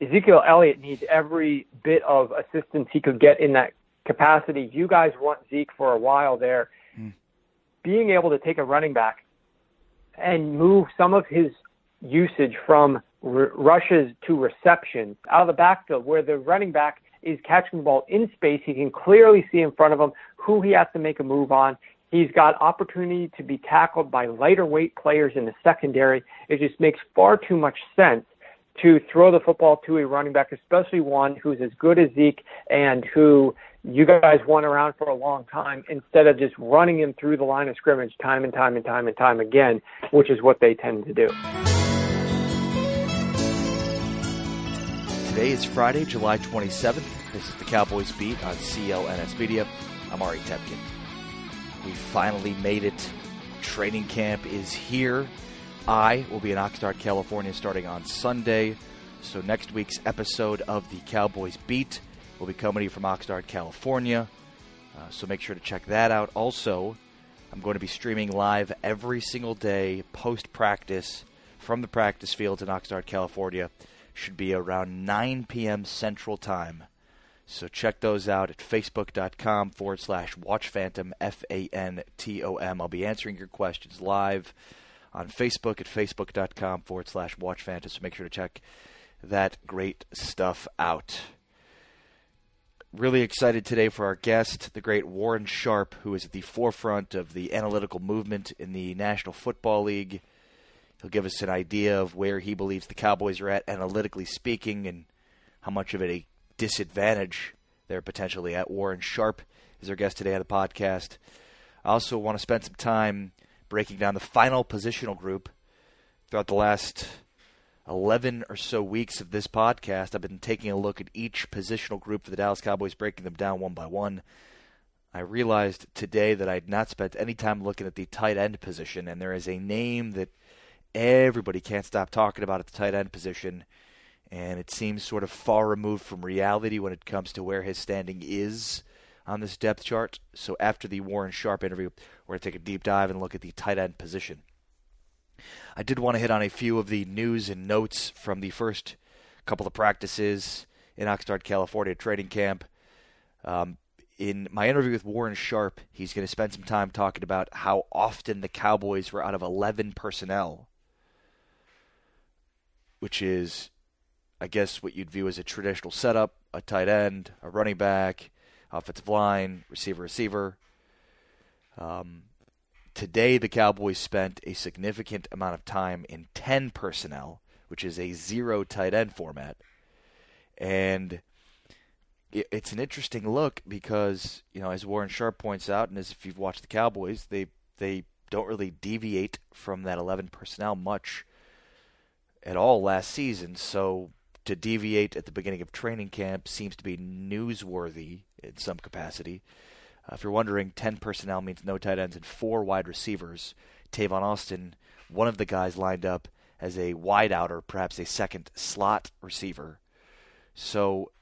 Ezekiel Elliott needs every bit of assistance he could get in that capacity. You guys want Zeke for a while there. Being able to take a running back and move some of his usage from rushes to reception out of the backfield, where the running back is catching the ball in space. He can clearly see in front of him who he has to make a move on. He's got opportunity to be tackled by lighter weight players in the secondary. It just makes far too much sense to throw the football to a running back, especially one who's as good as Zeke and who you guys want around for a long time, instead of just running him through the line of scrimmage time and time and time and time again, which is what they tend to do. Today is Friday, July 27th. This is the Cowboys Beat on CLNS Media. I'm Ari Tepkin. We finally made it. Training camp is here. I will be in Oxnard, California starting on Sunday. So next week's episode of the Cowboys Beat will be coming to you from Oxnard, California. So make sure to check that out. Also, I'm going to be streaming live every single day post-practice from the practice fields in Oxnard, California. Should be around 9 p.m. Central Time. So check those out at facebook.com/WatchPhantom, Phantom. I'll be answering your questions live on Facebook at facebook.com/WatchPhantom. So make sure to check that great stuff out. Really excited today for our guest, the great Warren Sharp, who is at the forefront of the analytical movement in the National Football League. He'll give us an idea of where he believes the Cowboys are at, analytically speaking, and how much of it a disadvantage they're potentially at. Warren Sharp is our guest today on the podcast. I also want to spend some time breaking down the final positional group. Throughout the last 11 or so weeks of this podcast, I've been taking a look at each positional group for the Dallas Cowboys, breaking them down one by one. I realized today that I had not spent any time looking at the tight end position, and there is a name that everybody can't stop talking about at the tight end position, and it seems sort of far removed from reality when it comes to where his standing is on this depth chart. So after the Warren Sharp interview, we're going to take a deep dive and look at the tight end position. I did want to hit on a few of the news and notes from the first couple of practices in Oxnard, California training camp. In my interview with Warren Sharp, he's going to spend some time talking about how often the Cowboys were out of 11 personnel, which is, I guess, what you'd view as a traditional setup: a tight end, a running back, offensive line, receiver. Today, the Cowboys spent a significant amount of time in 10 personnel, which is a zero tight end format. And it's an interesting look because, you know, as Warren Sharp points out, and as if you've watched the Cowboys, they don't really deviate from that 11 personnel much at all last season. So to deviate at the beginning of training camp seems to be newsworthy in some capacity. If you're wondering, 10 personnel means no tight ends and 4 wide receivers. Tavon Austin, one of the guys lined up as a wideout or perhaps a second slot receiver. So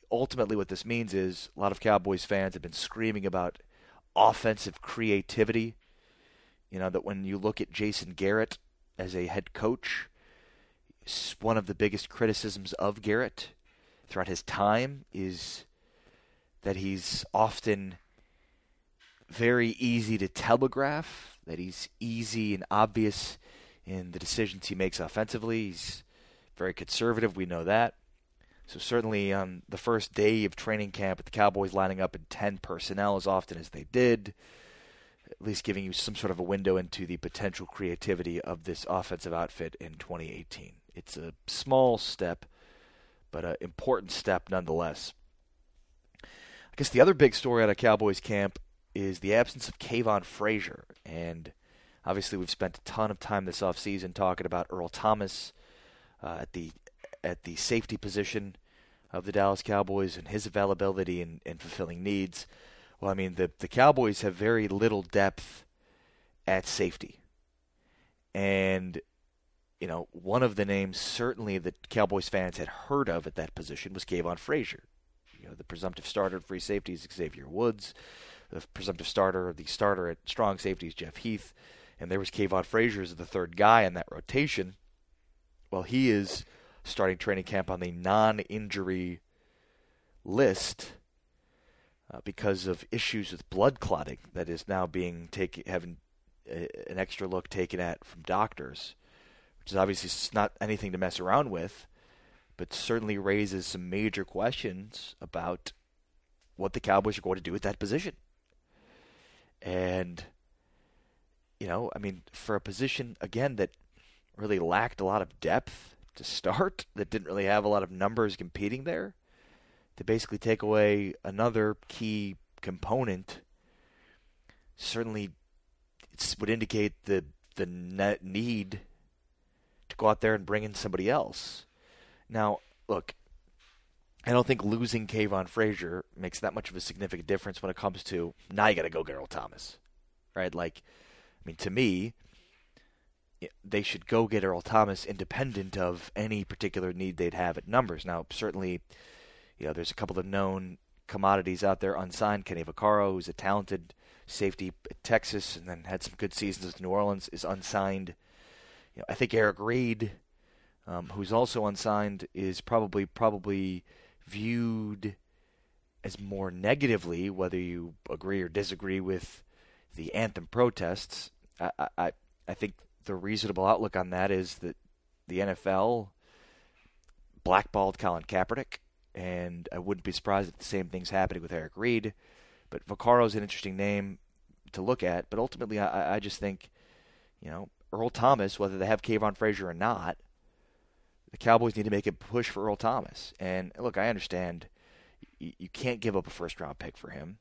ultimately what this means is a lot of Cowboys fans have been screaming about offensive creativity. You know, that when you look at Jason Garrett as a head coach, one of the biggest criticisms of Garrett throughout his time is that he's often very easy to telegraph, that he's easy and obvious in the decisions he makes offensively. He's very conservative, we know that. So certainly on the first day of training camp with the Cowboys lining up in 10 personnel as often as they did, at least giving you some sort of a window into the potential creativity of this offensive outfit in 2018. It's a small step, but an important step nonetheless. I guess the other big story out of Cowboys camp is the absence of Kavon Frazier. And obviously we've spent a ton of time this offseason talking about Earl Thomas at the safety position of the Dallas Cowboys and his availability and fulfilling needs. Well, I mean, the Cowboys have very little depth at safety. And, you know, one of the names certainly that Cowboys fans had heard of at that position was Kavon Frazier. You know, the presumptive starter at free safety is Xavier Woods. The presumptive starter, the starter at strong safety is Jeff Heath. And there was Kavon Frazier as the third guy in that rotation. Well, he is starting training camp on the non-injury list because of issues with blood clotting that is now having an extra look taken at from doctors, which is obviously not anything to mess around with, but certainly raises some major questions about what the Cowboys are going to do at that position. And, for a position, again, that really lacked a lot of depth to start, that didn't really have a lot of numbers competing there, to basically take away another key component certainly would indicate the need to go out there and bring in somebody else. Now, look, I don't think losing Kavon Frazier makes that much of a significant difference when it comes to, now you got to go get Earl Thomas, right? To me, they should go get Earl Thomas independent of any particular need they'd have at numbers. Now, certainly, there's a couple of known commodities out there unsigned. Kenny Vaccaro, who's a talented safety at Texas and then had some good seasons with New Orleans, is unsigned. I think Eric Reed, who's also unsigned, is probably viewed as more negatively, whether you agree or disagree with the anthem protests. I think the reasonable outlook on that is that the NFL blackballed Colin Kaepernick, and I wouldn't be surprised if the same thing's happening with Eric Reed. But Vaccaro's an interesting name to look at. But ultimately, I just think, Earl Thomas, whether they have Kavon Frazier or not, the Cowboys need to make a push for Earl Thomas. And look, I understand you can't give up a first-round pick for him.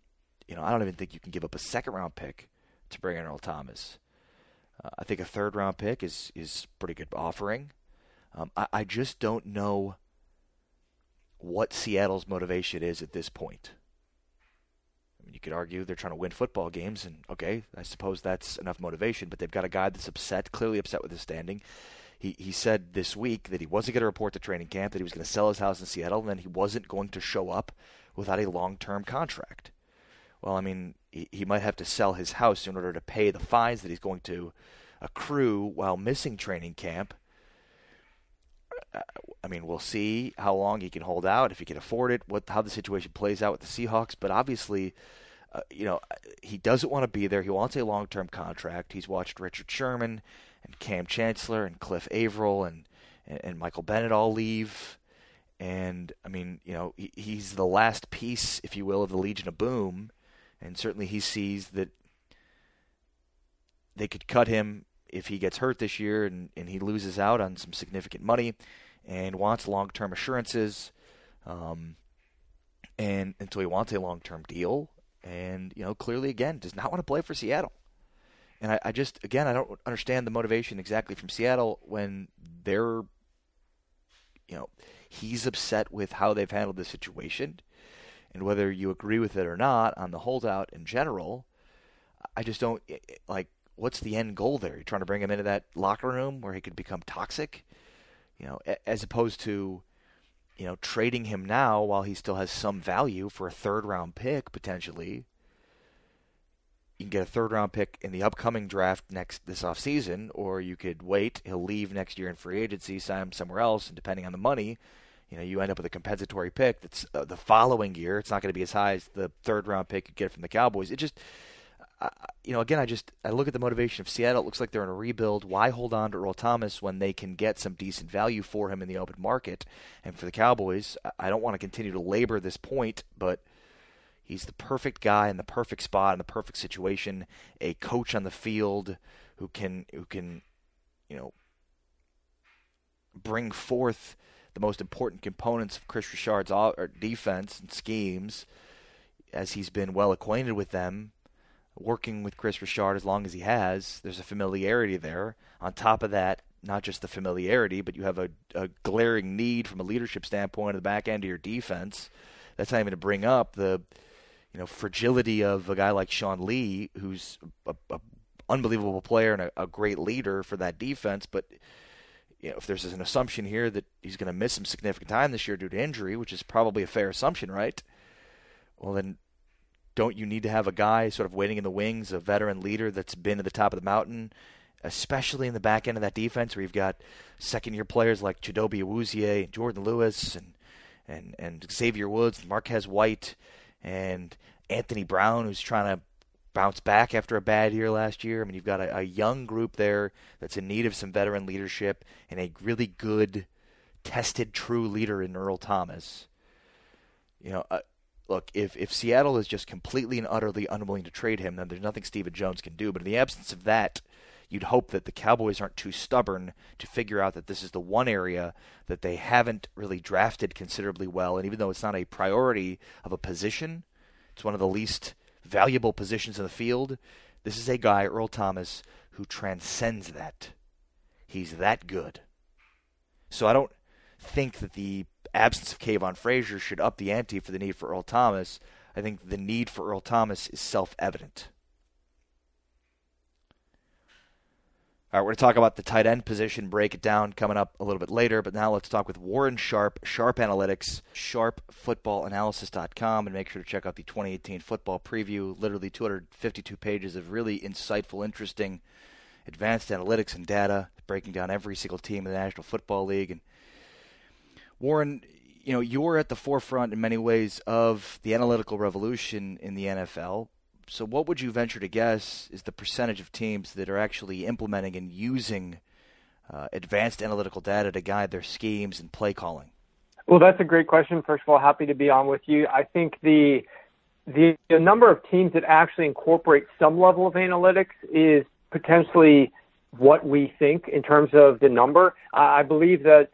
I don't even think you can give up a second-round pick to bring in Earl Thomas. I think a third-round pick is pretty good offering. I just don't know what Seattle's motivation is at this point. You could argue they're trying to win football games, and okay, I suppose that's enough motivation, but they've got a guy that's clearly upset with his standing. He said this week that he wasn't going to report to training camp, that he was going to sell his house in Seattle, and then he wasn't going to show up without a long-term contract. Well, he might have to sell his house in order to pay the fines that he's going to accrue while missing training camp. We'll see how long he can hold out, if he can afford it, how the situation plays out with the Seahawks. But obviously, he doesn't want to be there. He wants a long-term contract. He's watched Richard Sherman and Cam Chancellor and Cliff Averill and Michael Bennett all leave. And, he's the last piece, if you will, of the Legion of Boom. And certainly he sees that they could cut him if he gets hurt this year and he loses out on some significant money, and wants long-term assurances, and so he wants a long-term deal, and clearly again does not want to play for Seattle. And I don't understand the motivation exactly from Seattle when they're, he's upset with how they've handled the situation, and whether you agree with it or not on the holdout in general, I just don't what's the end goal there? You're trying to bring him into that locker room where he could become toxic, as opposed to, trading him now while he still has some value for a third-round pick potentially. You can get a third-round pick in the upcoming draft this offseason, or you could wait. He'll leave next year in free agency, sign him somewhere else, and depending on the money, you end up with a compensatory pick that's the following year. It's not going to be as high as the third-round pick you get from the Cowboys. It just... I look at the motivation of Seattle. It looks like they're in a rebuild. Why hold on to Earl Thomas when they can get some decent value for him in the open market? And for the Cowboys, I don't want to continue to labor this point, but he's the perfect guy in the perfect spot in the perfect situation. A coach on the field who can bring forth the most important components of Chris Richard's defense and schemes, as he's been well acquainted with them. Working with Chris Richard as long as he has, there's a familiarity there. On top of that, not just the familiarity, but you have a glaring need from a leadership standpoint at the back end of your defense. That's not even to bring up the fragility of a guy like Sean Lee, who's a unbelievable player and a great leader for that defense. But if there's an assumption here that he's going to miss some significant time this year due to injury, which is probably a fair assumption, right? Well, then don't you need to have a guy sort of waiting in the wings, a veteran leader that's been at the top of the mountain especially in the back end of that defense where you've got second-year players like Chidobe Awuzie, Jordan Lewis, and Xavier Woods, Marquez White, and Anthony Brown, who's trying to bounce back after a bad year last year. I mean, you've got a young group there that's in need of some veteran leadership and a really good, tested, true leader in Earl Thomas. Look, if Seattle is just completely and utterly unwilling to trade him, then there's nothing Stephen Jones can do. But in the absence of that, you'd hope that the Cowboys aren't too stubborn to figure out that this is the one area that they haven't really drafted considerably well. And even though it's not a priority of a position, it's one of the least valuable positions in the field. This is a guy, Earl Thomas, who transcends that. He's that good. So I don't think that the absence of Kavon Frazier should up the ante for the need for Earl Thomas. I think the need for Earl Thomas is self-evident. All right, we're going to talk about the tight end position, break it down coming up a little bit later, but now let's talk with Warren Sharp, Sharp Analytics, sharpfootballanalysis.com, and make sure to check out the 2018 football preview, literally 252 pages of really insightful, interesting, advanced analytics and data, breaking down every single team in the National Football League. And Warren, you're at the forefront in many ways of the analytical revolution in the NFL. So what would you venture to guess is the percentage of teams that are actually implementing and using advanced analytical data to guide their schemes and play calling? Well, that's a great question. First of all, happy to be on with you. I think the number of teams that actually incorporate some level of analytics is potentially what we think in terms of the number. I believe that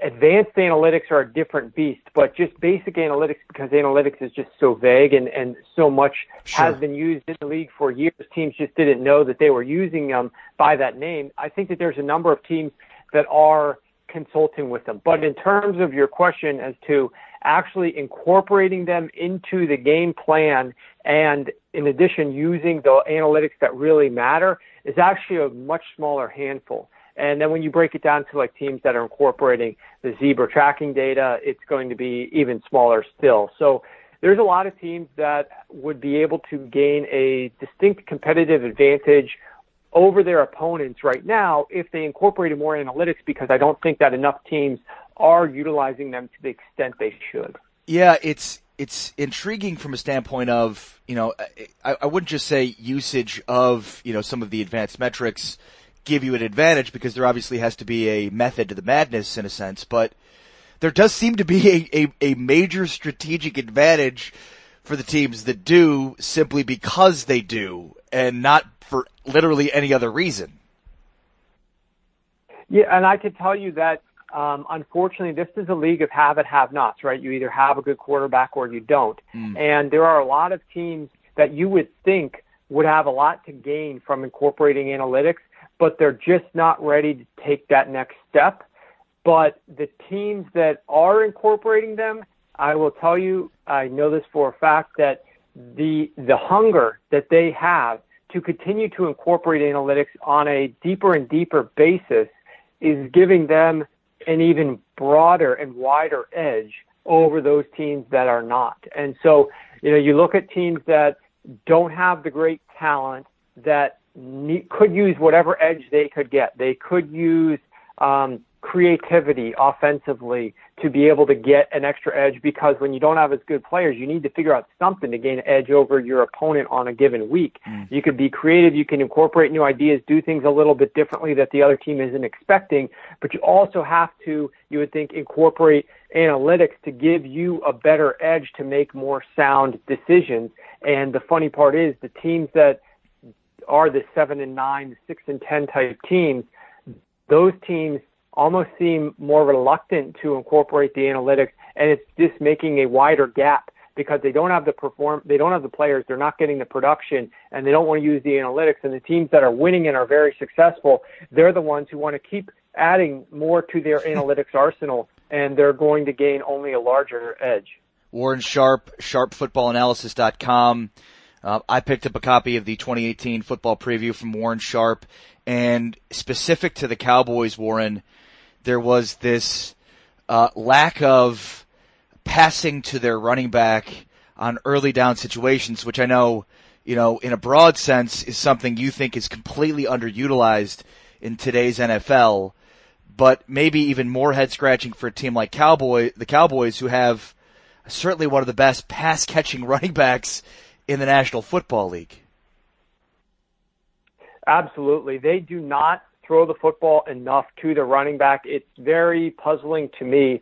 advanced analytics are a different beast, but just basic analytics, because analytics is just so vague and so much has been used in the league for years. Teams just didn't know that they were using them by that name. I think that there's a number of teams that are consulting with them. But in terms of your question as to actually incorporating them into the game plan and in addition using the analytics that really matter, is actually a much smaller handful. And then when you break it down to like teams that are incorporating the zebra tracking data, it's going to be even smaller still. So there's a lot of teams that would be able to gain a distinct competitive advantage over their opponents right now if they incorporated more analytics, because I don't think that enough teams are utilizing them to the extent they should. Yeah, it's intriguing from a standpoint of, I wouldn't just say usage of, some of the advanced metrics give you an advantage, because there obviously has to be a method to the madness in a sense, but there does seem to be a major strategic advantage for the teams that do, simply because they do and not for literally any other reason. Yeah, and I could tell you that unfortunately this is a league of have it, have nots, right? You either have a good quarterback or you don't. And there are a lot of teams that you would think would have a lot to gain from incorporating analytics, but they're just not ready to take that next step. But the teams that are incorporating them, I will tell you, I know this for a fact, that the hunger that they have to continue to incorporate analytics on a deeper and deeper basis is giving them an even broader and wider edge over those teams that are not. And so, you look at teams that don't have the great talent, that could use whatever edge they could get. They could use creativity offensively to be able to get an extra edge, because when you don't have as good players, you need to figure out something to gain an edge over your opponent on a given week. You could be creative, you can incorporate new ideas, do things a little bit differently that the other team isn't expecting, but you also have to, you would think, incorporate analytics to give you a better edge to make more sound decisions. And the funny part is the teams that are the 7-9, 6-10 type teams, those teams almost seem more reluctant to incorporate the analytics, and it's just making a wider gap because they don't have the players, they're not getting the production, and they don't want to use the analytics. And the teams that are winning and are very successful, they're the ones who want to keep adding more to their analytics arsenal, and they're going to gain only a larger edge. Warren Sharp, sharpfootballanalysis.com. I picked up a copy of the 2018 football preview from Warren Sharp, and specific to the Cowboys, Warren, there was this lack of passing to their running back on early down situations, which I know in a broad sense, is something you think is completely underutilized in today's NFL, but maybe even more head-scratching for a team like the Cowboys, who have certainly one of the best pass-catching running backs in the National Football League. Absolutely. They do not throw the football enough to the running back. It's very puzzling to me.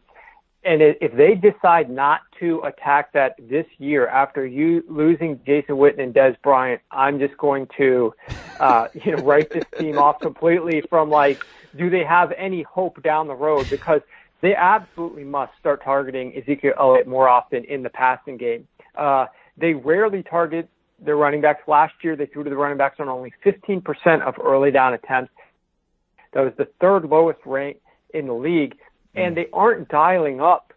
And if they decide not to attack that this year after you losing Jason Witten and Des Bryant, I'm just going to, write this team off completely from do they have any hope down the road? Because they absolutely must start targeting Ezekiel Elliott more often in the passing game. They rarely target their running backs. Last year, they threw to the running backs on only 15% of early down attempts. That was the third lowest rate in the league. And they aren't dialing up.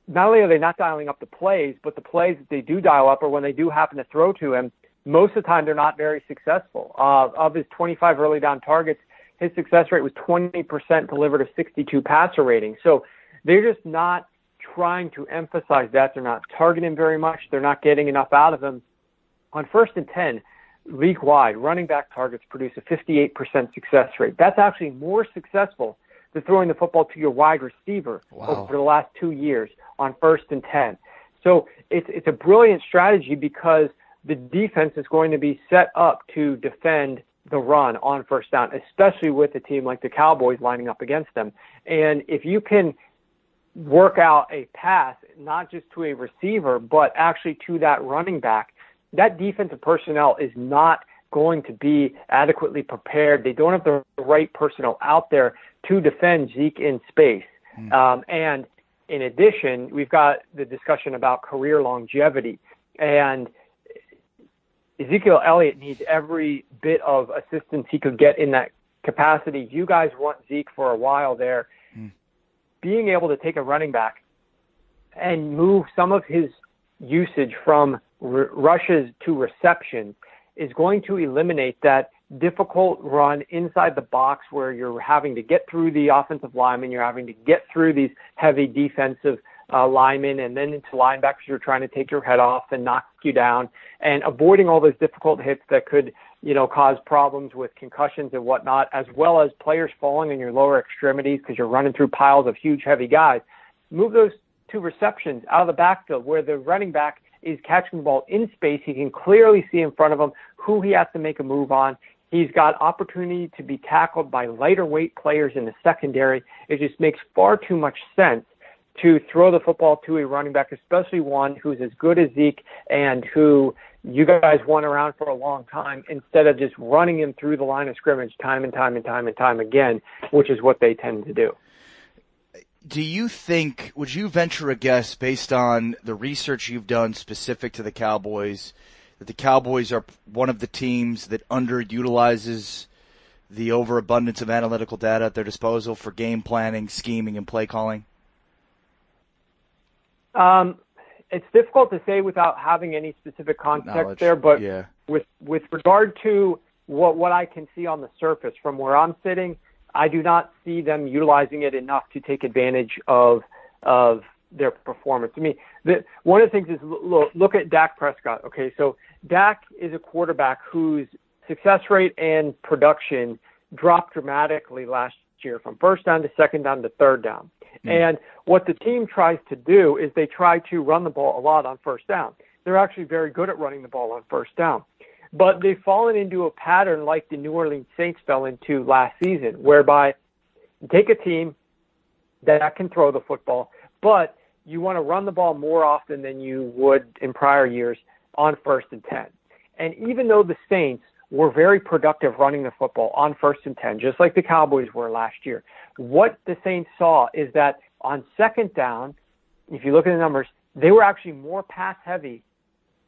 Not only are they not dialing up the plays, but the plays that they do dial up, or when they do happen to throw to him, most of the time they're not very successful. Of his 25 early down targets, his success rate was 20%, delivered a 62 passer rating. So they're just not trying to emphasize that. They're not targeting him very much. They're not getting enough out of him. On 1st and 10, league-wide, running back targets produce a 58% success rate. That's actually more successful than throwing the football to your wide receiver over the last 2 years on 1st and 10. So it's a brilliant strategy because the defense is going to be set up to defend the run on 1st down, especially with a team like the Cowboys lining up against them. And if you can work out a pass, not just to a receiver, but actually to that running back, that defensive personnel is not going to be adequately prepared. They don't have the right personnel out there to defend Zeke in space. And in addition, we've got the discussion about career longevity. And Ezekiel Elliott needs every bit of assistance he could get in that capacity. You guys want Zeke for a while there. Being able to take a running back and move some of his usage from rushes to reception is going to eliminate that difficult run inside the box where you're having to get through the offensive linemen, you're having to get through these heavy defensive linemen, and then into linebackers who are trying to take your head off and knock you down, and avoiding all those difficult hits that could, cause problems with concussions and whatnot, as well as players falling in your lower extremities because you're running through piles of huge, heavy guys. Move those two receptions out of the backfield where the running back is catching the ball in space. He can clearly see in front of him who he has to make a move on. He's got opportunity to be tackled by lighter weight players in the secondary. It just makes far too much sense to throw the football to a running back, especially one who's as good as Zeke and who you guys want around for a long time, instead of just running him through the line of scrimmage time and time and time and time again, which is what they tend to do. Do you think, would you venture a guess based on the research you've done specific to the Cowboys, that the Cowboys are one of the teams that underutilizes the overabundance of analytical data at their disposal for game planning, scheming, and play calling? It's difficult to say without having any specific context there, but with regard to what I can see on the surface from where I'm sitting, I do not see them utilizing it enough to take advantage of their performance. I mean, one of the things is look at Dak Prescott. Okay, so Dak is a quarterback whose success rate and production dropped dramatically last year from 1st down to 2nd down to 3rd down. And what the team tries to do is they try to run the ball a lot on 1st down. They're actually very good at running the ball on 1st down. But they've fallen into a pattern like the New Orleans Saints fell into last season, whereby you take a team that can throw the football, but you want to run the ball more often than you would in prior years on 1st and 10. And even though the Saints were very productive running the football on 1st and 10, just like the Cowboys were last year, what the Saints saw is that on 2nd down, if you look at the numbers, they were actually more pass-heavy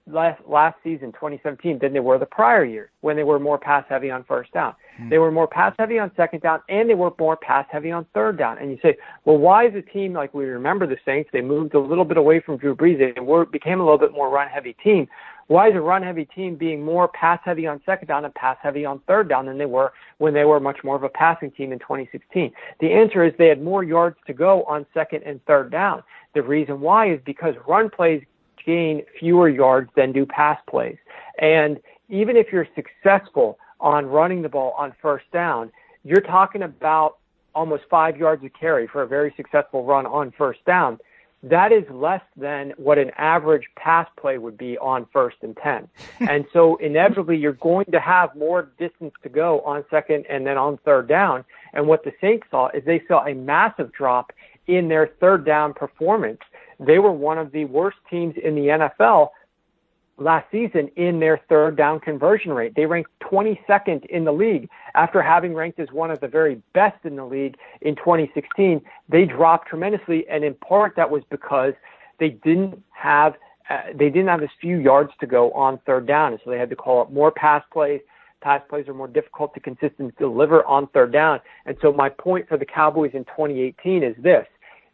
last season, 2017, than they were the prior year when they were more pass-heavy on 1st down. They were more pass-heavy on 2nd down, and they were more pass-heavy on 3rd down. And you say, well, why is a team like we remember the Saints? They moved a little bit away from Drew Brees. They became a little bit more run-heavy team. Why is a run-heavy team being more pass-heavy on 2nd down and pass-heavy on 3rd down than they were when they were much more of a passing team in 2016? The answer is they had more yards to go on 2nd and 3rd down. The reason why is because run plays gain fewer yards than do pass plays. And even if you're successful on running the ball on first down, you're talking about almost 5 yards a carry for a very successful run on first down. That is less than what an average pass play would be on 1st and 10. And so inevitably you're going to have more distance to go on second and then on third down. And what the Saints saw is they saw a massive drop in their third down performance. They were one of the worst teams in the NFL last season in their third down conversion rate. They ranked 22nd in the league after having ranked as one of the very best in the league in 2016. They dropped tremendously, and in part that was because they didn't have as few yards to go on third down, and so they had to call up more pass plays. Pass plays are more difficult to consistently deliver on third down. And so my point for the Cowboys in 2018 is this.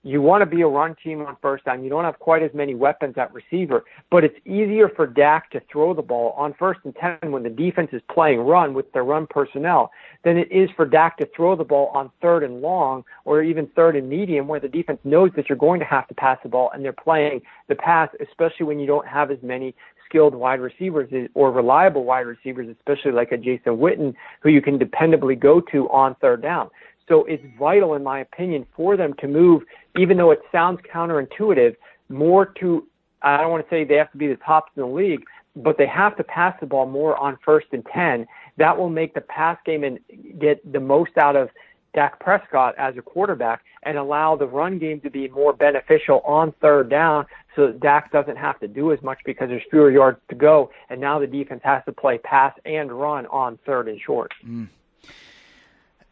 You want to be a run team on first down. You don't have quite as many weapons at receiver, but it's easier for Dak to throw the ball on 1st and 10 when the defense is playing run with their run personnel than it is for Dak to throw the ball on 3rd and long or even 3rd and medium where the defense knows that you're going to have to pass the ball and they're playing the pass, especially when you don't have as many skilled wide receivers or reliable wide receivers, especially like a Jason Witten, who you can dependably go to on third down. So it's vital, in my opinion, for them to move, even though it sounds counterintuitive, more to, I don't want to say they have to be the tops in the league, but they have to pass the ball more on 1st and 10. That will make the pass game and get the most out of Dak Prescott as a quarterback and allow the run game to be more beneficial on third down so that Dak doesn't have to do as much because there's fewer yards to go, and now the defense has to play pass and run on 3rd and short.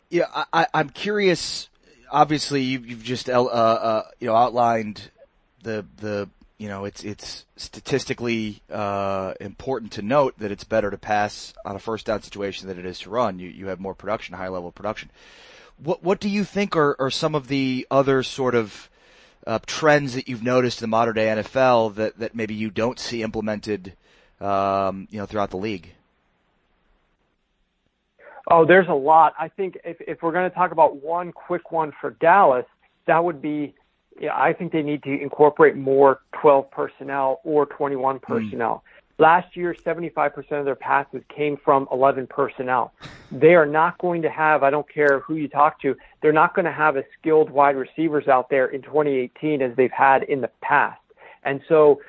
Yeah, I'm curious. Obviously, you've just outlined the it's statistically important to note that it's better to pass on a first down situation than it is to run. You have more production, high level production. What do you think are some of the other sort of trends that you've noticed in the modern day NFL that maybe you don't see implemented throughout the league? Oh, there's a lot. I think if we're going to talk about one quick one for Dallas, that would be, I think they need to incorporate more 12 personnel or 21 personnel. Last year, 75% of their passes came from 11 personnel. They are not going to have, I don't care who you talk to, they're not going to have as skilled wide receivers out there in 2018 as they've had in the past. And so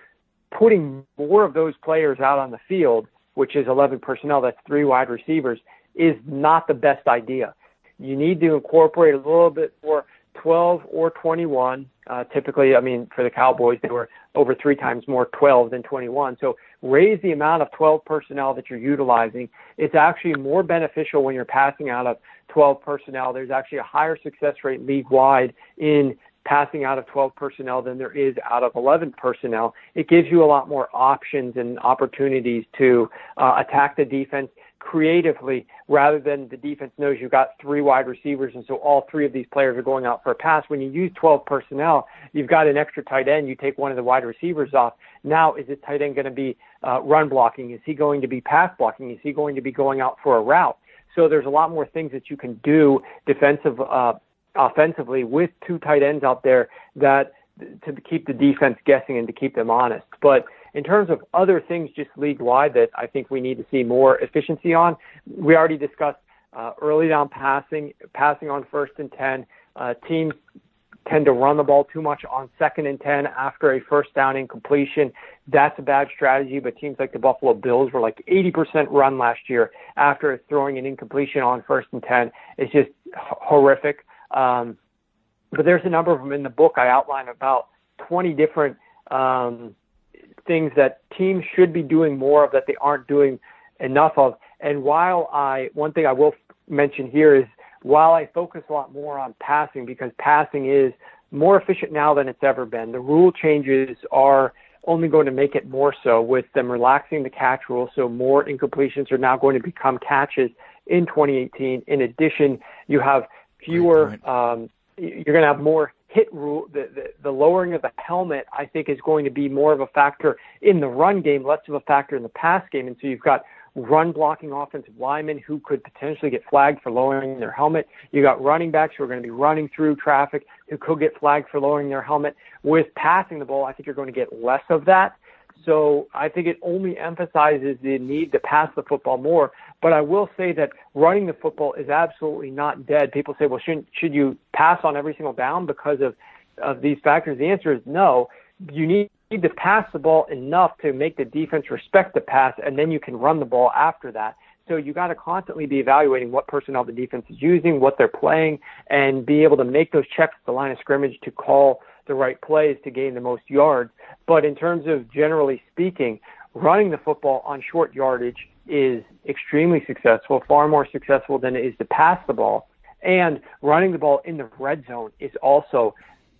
putting more of those players out on the field, which is 11 personnel, that's 3 wide receivers, is not the best idea. You need to incorporate a little bit more 12 or 21. Typically, for the Cowboys, they were over 3 times more 12 than 21. So raise the amount of 12 personnel that you're utilizing. It's actually more beneficial when you're passing out of 12 personnel. There's actually a higher success rate league-wide in passing out of 12 personnel than there is out of 11 personnel. It gives you a lot more options and opportunities to attack the defense creatively rather than the defense knows you've got 3 wide receivers and so all 3 of these players are going out for a pass. When you use 12 personnel, you've got an extra tight end. You take one of the wide receivers off. Now, is this tight end going to be run blocking? Is he going to be pass blocking? Is he going to be going out for a route? So there's a lot more things that you can do offensively with 2 tight ends out there that to keep the defense guessing and to keep them honest. But in terms of other things just league-wide that I think we need to see more efficiency on, we already discussed early down passing on 1st and 10. Teams tend to run the ball too much on 2nd and 10 after a first down incompletion. That's a bad strategy, but teams like the Buffalo Bills were like 80% run last year after throwing an incompletion on 1st and 10. It's just horrific. But there's a number of them in the book. I outline about 20 different things that teams should be doing more of that they aren't doing enough of. And one thing I will mention here is while I focus a lot more on passing because passing is more efficient now than it's ever been, the rule changes are only going to make it more so with them relaxing the catch rule. So more incompletions are now going to become catches in 2018. In addition, you have fewer, you're going to have more hit rule. The lowering of the helmet, I think, is going to be more of a factor in the run game, less of a factor in the pass game. And so you've got run blocking offensive linemen who could potentially get flagged for lowering their helmet. You got running backs who are going to be running through traffic who could get flagged for lowering their helmet. With passing the ball, I think you're going to get less of that. So I think it only emphasizes the need to pass the football more. But I will say that running the football is absolutely not dead. People say, well, should you pass on every single down because of these factors? The answer is no. You need to pass the ball enough to make the defense respect the pass, and then you can run the ball after that. So you got to constantly be evaluating what personnel the defense is using, what they're playing, and be able to make those checks at the line of scrimmage to call the right plays to gain the most yards. But in terms of generally speaking, running the football on short yardage is extremely successful, far more successful than it is to pass the ball. And running the ball in the red zone is also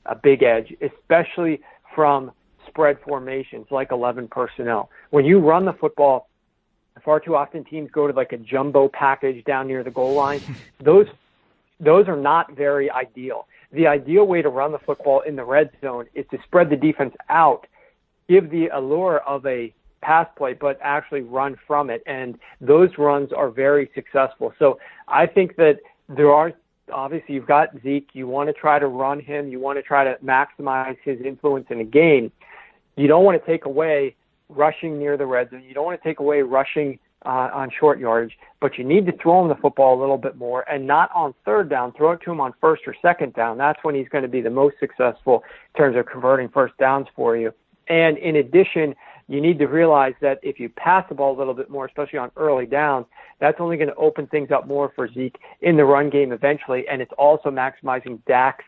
a big edge, especially from spread formations like 11 personnel. When you run the football, far too often teams go to like a jumbo package down near the goal line. Those are not very ideal. The ideal way to run the football in the red zone is to spread the defense out, give the allure of a pass play, but actually run from it. And those runs are very successful. So I think that there are, obviously you've got Zeke. You want to try to run him. You want to try to maximize his influence in a game. You don't want to take away rushing near the red zone. You don't want to take away rushing on short yardage, but you need to throw him the football a little bit more, and not on third down. Throw it to him on first or second down. That's when he's going to be the most successful in terms of converting first downs for you. And in addition, you need to realize that if you pass the ball a little bit more, especially on early downs, that's only going to open things up more for Zeke in the run game eventually, and it's also maximizing Dak's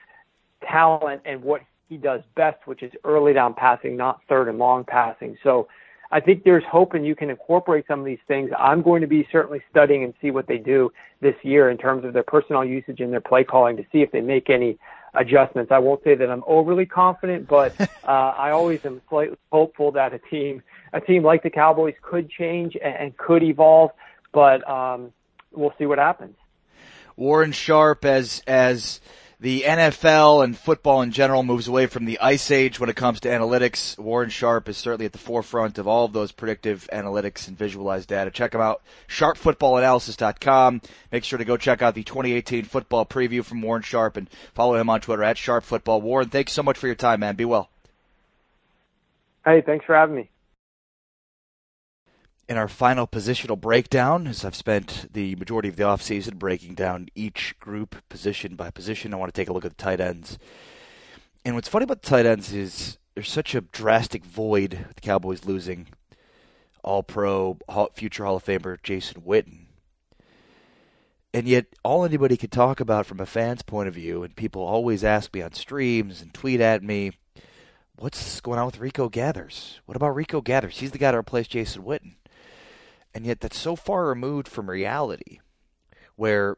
talent and what he does best, which is early down passing, not third and long passing. So I think there's hope, and you can incorporate some of these things. I'm going to be certainly studying and see what they do this year in terms of their personnel usage and their play calling to see if they make any adjustments. I won't say that I'm overly confident, but I always am slightly hopeful that a team like the Cowboys could change and could evolve, but we'll see what happens. Warren Sharp, as the NFL and football in general moves away from the ice age when it comes to analytics, Warren Sharp is certainly at the forefront of all of those predictive analytics and visualized data. Check him out, sharpfootballanalysis.com. Make sure to go check out the 2018 football preview from Warren Sharp and follow him on Twitter at sharpfootball. Warren, thank you so much for your time, man. Be well. Hey, thanks for having me. In our final positional breakdown, as I've spent the majority of the offseason breaking down each group position by position, I want to take a look at the tight ends. And what's funny about the tight ends is there's such a drastic void with the Cowboys losing All-Pro, future Hall of Famer Jason Witten. And yet all anybody could talk about from a fan's point of view, and people always ask me on streams and tweet at me, what's going on with Rico Gathers? What about Rico Gathers? He's the guy to replace Jason Witten. And yet that's so far removed from reality where,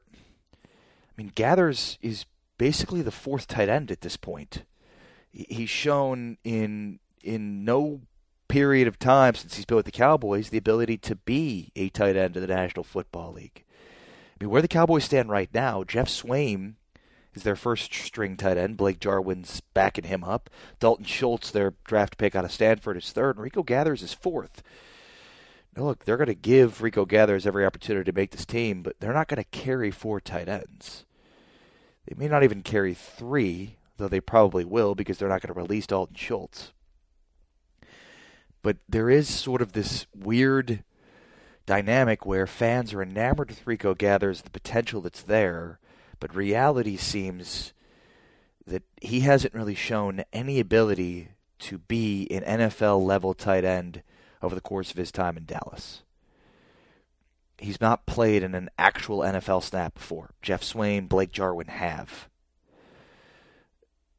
Gathers is basically the fourth tight end at this point. He's shown in no period of time since he's been with the Cowboys the ability to be a tight end in the National Football League. Where the Cowboys stand right now, Jeff Swaim is their first-string tight end. Blake Jarwin's backing him up. Dalton Schultz, their draft pick out of Stanford, is third. And Rico Gathers is fourth. Now, look, they're going to give Rico Gathers every opportunity to make this team, but they're not going to carry four tight ends. They may not even carry three, though they probably will because they're not going to release Dalton Schultz. But there is sort of this weird dynamic where fans are enamored with Rico Gathers, the potential that's there, but reality seems that he hasn't really shown any ability to be an NFL-level tight end over the course of his time in Dallas. He's not played in an actual NFL snap before. Jeff Swaim, Blake Jarwin have.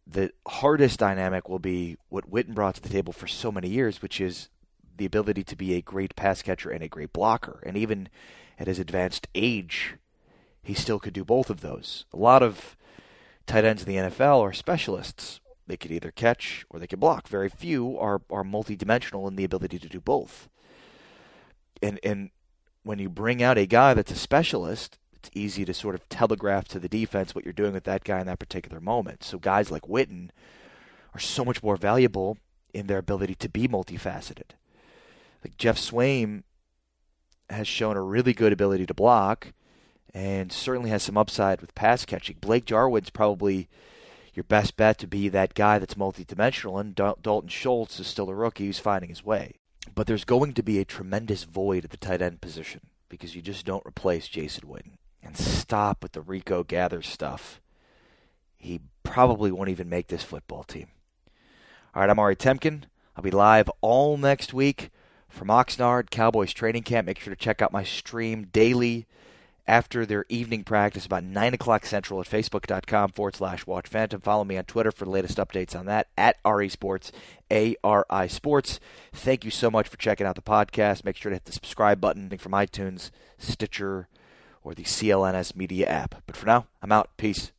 The hardest dynamic will be what Witten brought to the table for so many years, which is the ability to be a great pass catcher and a great blocker. And even at his advanced age, he still could do both of those. A lot of tight ends in the NFL are specialists. They could either catch or they could block. Very few are multidimensional in the ability to do both. And when you bring out a guy that's a specialist, it's easy to sort of telegraph to the defense what you're doing with that guy in that particular moment. So guys like Witten are so much more valuable in their ability to be multifaceted. Like Jeff Swaim has shown a really good ability to block and certainly has some upside with pass catching. Blake Jarwin's probably your best bet to be that guy that's multidimensional, and Dalton Schultz is still a rookie who's finding his way. But there's going to be a tremendous void at the tight end position because you just don't replace Jason Witten. And stop with the Rico Gathers stuff. He probably won't even make this football team. All right, I'm Ari Temkin. I'll be live all next week from Oxnard Cowboys training camp. Make sure to check out my stream daily after their evening practice about 9 o'clock Central at facebook.com/Watch Phantom. Follow me on Twitter for the latest updates on that, at RE Sports, ARI Sports. Thank you so much for checking out the podcast. Make sure to hit the subscribe button from iTunes, Stitcher, or the CLNS Media app. But for now, I'm out. Peace.